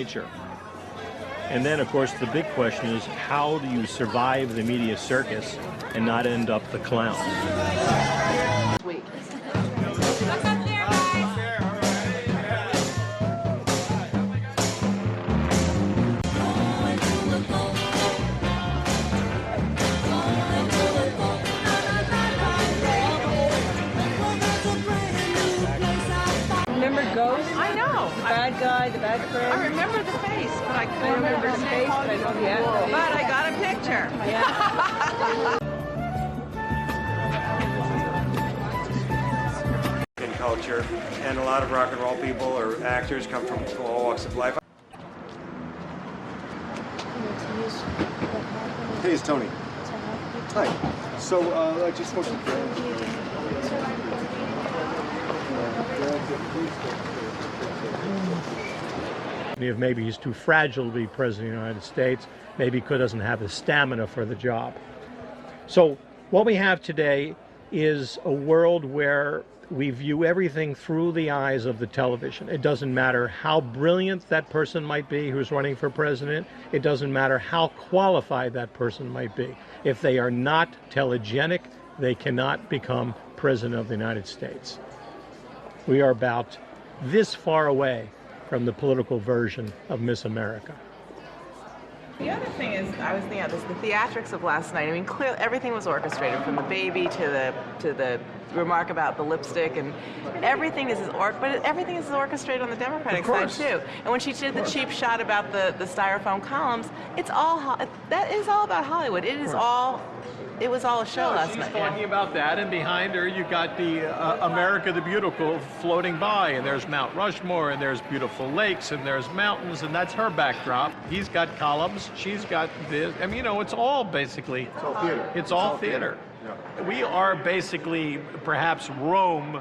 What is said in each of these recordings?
nature. And then, of course, the big question is, how do you survive the media circus and not end up the clown? Sweet. Remember Ghost? I know. The bad guy, the bad friend? I remember the face, but I couldn't remember the his face, name. but I know the actor. But I got a picture. In culture, and a lot of rock and roll people or actors come from all walks of life. Hey, it's Tony. Hi. So, I just spoke to If maybe he's too fragile to be president of the United States, maybe he doesn't have the stamina for the job. So what we have today is a world where we view everything through the eyes of the television. It doesn't matter how brilliant that person might be who's running for president. It doesn't matter how qualified that person might be. If they are not telegenic, they cannot become president of the United States. We are about this far away from the political version of Miss America. The other thing is, I was thinking of this, the theatrics of last night. I mean, clearly everything was orchestrated, from the baby to the remark about the lipstick, and everything is everything is orchestrated on the Democratic side too. And when she did the cheap shot about the styrofoam columns, it's all that is all about Hollywood. It is all. It was all a show last night. She's talking about that, and behind her you got the America the Beautiful floating by, and there's Mount Rushmore, and there's beautiful lakes, and there's mountains, and that's her backdrop. He's got columns, she's got this. I mean, you know, it's all basically... It's all theater. It's all theater. Yeah. We are basically perhaps Rome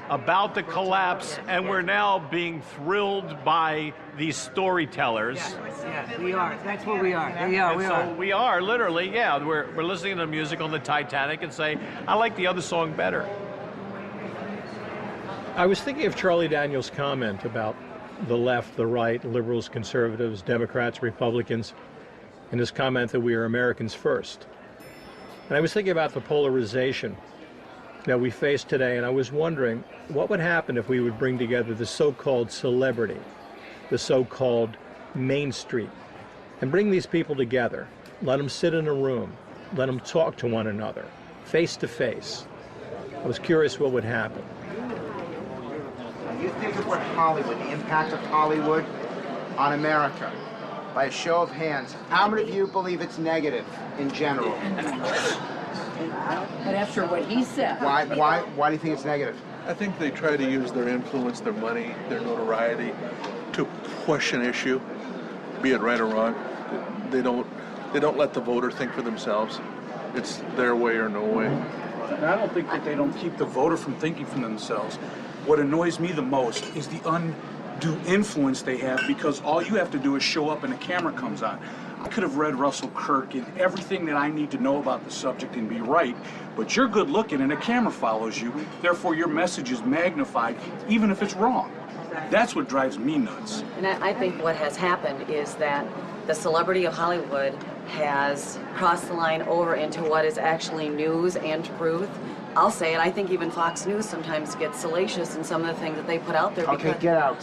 about the collapse, and we're now being thrilled by these storytellers. Yeah, we are. That's what we are. Yeah, we are. So we are, literally, yeah. We're listening to music on the Titanic and say, I like the other song better. I was thinking of Charlie Daniels' comment about the left, the right, liberals, conservatives, Democrats, Republicans, and his comment that we are Americans first. And I was thinking about the polarization that we face today, and I was wondering what would happen if we would bring together the so-called celebrity, the so-called Main Street, and bring these people together, let them sit in a room, let them talk to one another, face to face. I was curious what would happen. You think of what Hollywood, the impact of Hollywood on America. By a show of hands, how many of you believe it's negative in general? But after what he said. Why do you think it's negative? I think they try to use their influence, their money, their notoriety to push an issue, be it right or wrong. They don't let the voter think for themselves. It's their way or no way. And I don't think that they don't keep the voter from thinking for themselves. What annoys me the most is the undue influence they have, because all you have to do is show up and a camera comes on. I could have read Russell Kirk and everything that I need to know about the subject and be right, but you're good looking and a camera follows you, therefore your message is magnified, even if it's wrong. That's what drives me nuts. And I think what has happened is that the celebrity of Hollywood has crossed the line over into what is actually news and truth. I'll say it, I think even Fox News sometimes gets salacious in some of the things that they put out there. Okay, get out.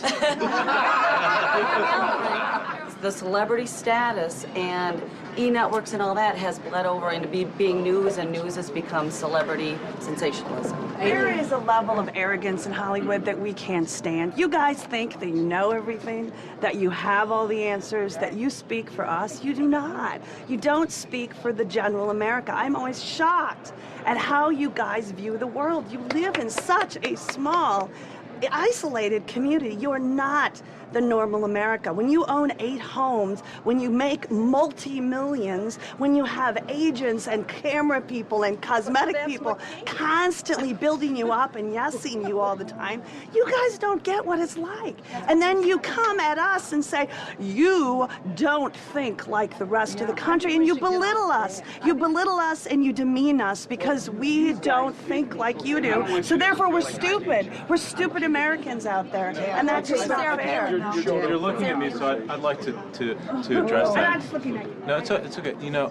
The celebrity status and e-networks and all that has bled over into being news, and news has become celebrity sensationalism. There is a level of arrogance in Hollywood that we can't stand. You guys think that you know everything, that you have all the answers, that you speak for us. You do not. You don't speak for the general America. I'm always shocked at how you guys view the world. You live in such a small, isolated community. You're not the normal America. When you own 8 homes, when you make multi-millions, when you have agents and camera people and cosmetic people constantly building you up and yesing you all the time, you guys don't get what it's like. And then you come at us and say, you don't think like the rest of the country, and you belittle us. You belittle us and you demean us because we don't think like you do. So therefore we're stupid. We're stupid Americans out there, and that's just not fair. You're looking at me, so I'd like to address that. I'm just looking at you. No, it's okay. You know,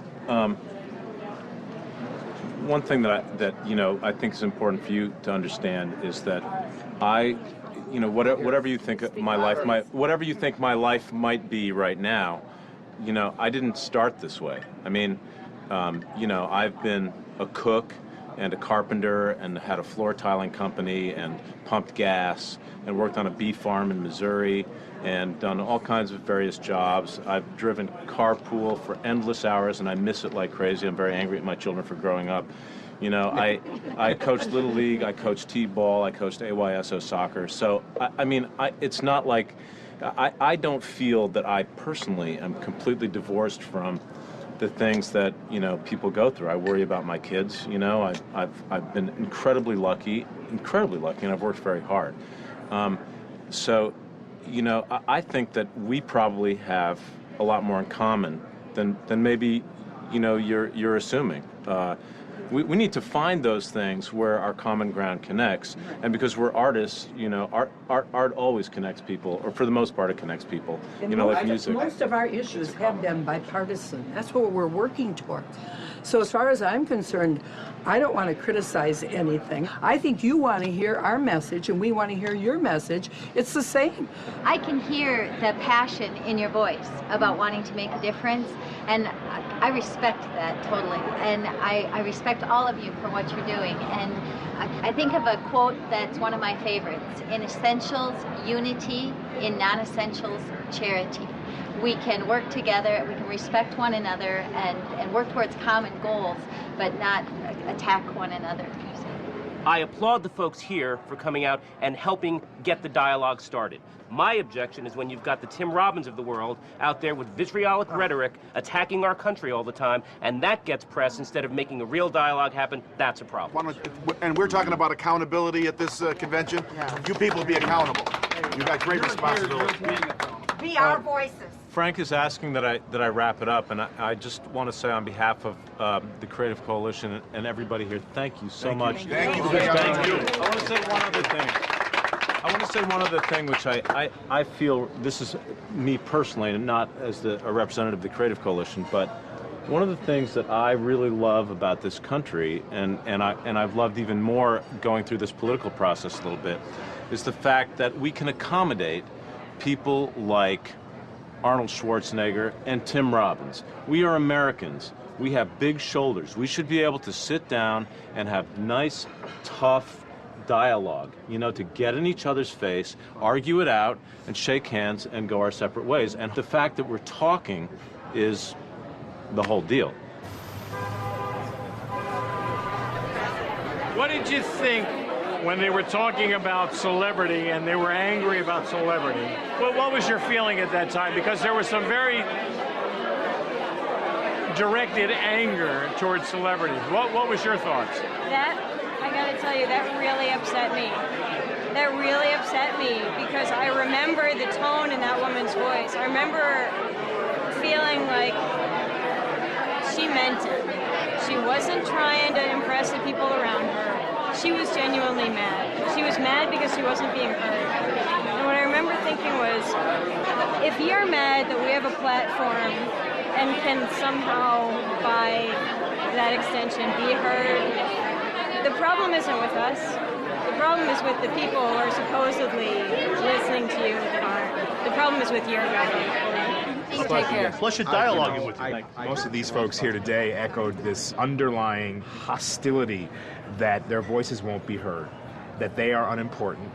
one thing that I think is important for you to understand is that whatever you think my life might be right now, I didn't start this way. I mean, I've been a cook and a carpenter and had a floor tiling company and pumped gas and worked on a beef farm in Missouri and done all kinds of various jobs. I've driven carpool for endless hours and I miss it like crazy. I'm very angry at my children for growing up. I coached Little League, I coached T-ball, I coached AYSO soccer. So, it's not like, I don't feel that I personally am completely divorced from the things that people go through. I worry about my kids. I've been incredibly lucky, and I've worked very hard. So, I think that we probably have a lot more in common than maybe you're assuming. We need to find those things where our common ground connects, and because we're artists, art always connects people, or for the most part, it connects people. Like music. Most of our issues have been bipartisan. That's what we're working toward. So as far as I'm concerned, I don't want to criticize anything. I think you want to hear our message, and we want to hear your message. It's the same. I can hear the passion in your voice about wanting to make a difference, and I respect that totally. And I respect all of you for what you're doing. And I think of a quote that's one of my favorites: in essentials, unity; in non-essentials, charity. We can work together, we can respect one another and work towards common goals, but not attack one another. I applaud the folks here for coming out and helping get the dialogue started. My objection is when you've got the Tim Robbins of the world out there with vitriolic rhetoric attacking our country all the time, and that gets press instead of making a real dialogue happen. That's a problem. And we're talking about accountability at this convention. Yeah. You people be accountable. You've got great responsibility. Be our voices. Frank is asking that I wrap it up, and I just want to say on behalf of the Creative Coalition and everybody here, thank you so much. Thank you. Thank you. I want to say one other thing. Which I feel, this is me personally, and not as a representative of the Creative Coalition, but one of the things that I really love about this country, and I've loved even more going through this political process a little bit, is the fact that we can accommodate people like Arnold Schwarzenegger and Tim Robbins. We are Americans. We have big shoulders. We should be able to sit down and have nice, tough dialogue, to get in each other's face, argue it out, and shake hands and go our separate ways. And the fact that we're talking is the whole deal. What did you think when they were talking about celebrity and they were angry about celebrity? What was your feeling at that time? Because there was some very directed anger towards celebrities. What was your thoughts? That, I gotta tell you, that really upset me. That really upset me because I remember the tone in that woman's voice. I remember feeling like she meant it. She wasn't trying to impress the people around her. She was genuinely mad. She was mad because she wasn't being heard. And what I remember thinking was, if you're mad that we have a platform and can somehow, by that extension, be heard, the problem isn't with us. The problem is with the people who are supposedly listening to you that aren't. The problem is with your government. Take care. Plus, you're dialoguing with you. Most of these folks here today echoed this underlying hostility that their voices won't be heard, that they are unimportant,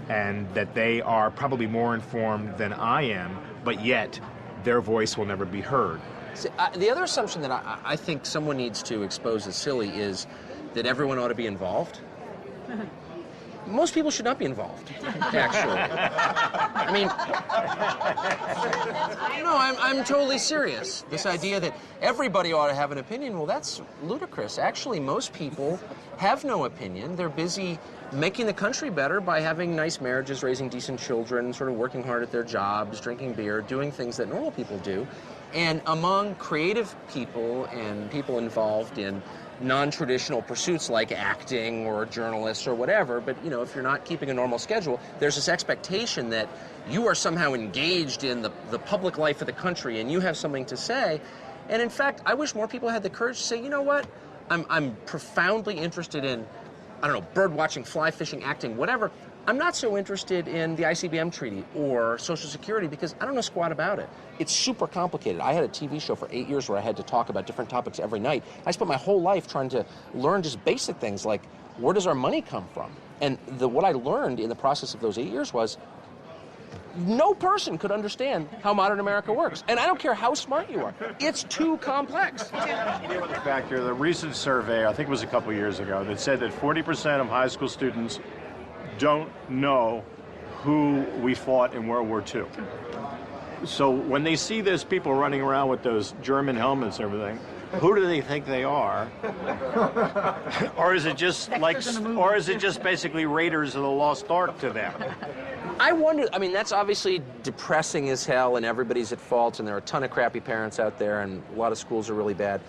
and that they are probably more informed than I am, but yet their voice will never be heard. See, the other assumption that I think someone needs to expose as silly is that everyone ought to be involved. Most people should not be involved, actually. I mean, no, I'm totally serious. This idea that everybody ought to have an opinion, well, that's ludicrous. Actually, most people have no opinion. They're busy making the country better by having nice marriages, raising decent children, sort of working hard at their jobs, drinking beer, doing things that normal people do. And among creative people and people involved in non-traditional pursuits like acting or journalists or whatever, but you know, if you're not keeping a normal schedule, there's this expectation that you are somehow engaged in the public life of the country and you have something to say. And in fact, I wish more people had the courage to say, you know what, I'm profoundly interested in, I don't know, bird watching, fly fishing, acting, whatever. I'm not so interested in the ICBM treaty or Social Security because I don't know squat about it. It's super complicated. I had a TV show for 8 years where I had to talk about different topics every night. I spent my whole life trying to learn just basic things like, where does our money come from? And what I learned in the process of those 8 years was no person could understand how modern America works. And I don't care how smart you are. It's too complex. The fact here, the recent survey, I think it was a couple years ago, that said that 40% of high school students don't know who we fought in World War II. So when they see those people running around with those German helmets and everything, who do they think they are? Or is it just basically Raiders of the Lost Ark to them? I wonder, I mean, that's obviously depressing as hell and everybody's at fault and there are a ton of crappy parents out there and a lot of schools are really bad.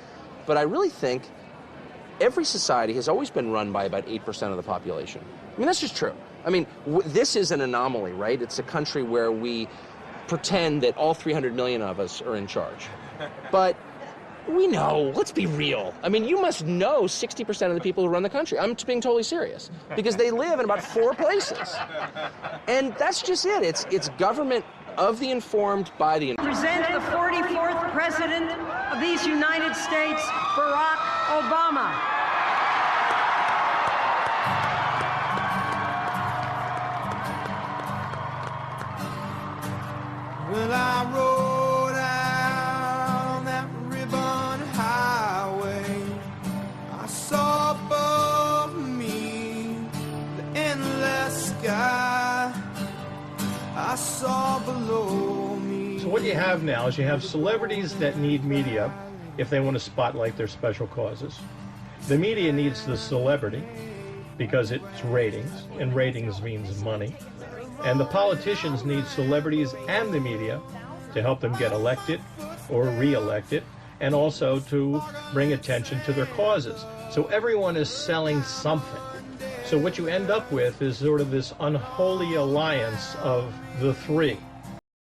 But I really think every society has always been run by about 8% of the population. I mean, that's just true. I mean, this is an anomaly, right? It's a country where we pretend that all 300 million of us are in charge. But we know, let's be real. I mean, you must know 60% of the people who run the country. I'm being totally serious. Because they live in about 4 places. And that's just it. It's government of the informed by the informed. Present the 44th President of these United States, Barack Obama. Well, I rode down that ribbon highway. I saw above me the endless sky. I saw below me. So what you have now is you have celebrities that need media if they want to spotlight their special causes. The media needs the celebrity because it's ratings, and ratings means money. And the politicians need celebrities and the media to help them get elected or re-elected, and also to bring attention to their causes. So everyone is selling something. So what you end up with is sort of this unholy alliance of the three.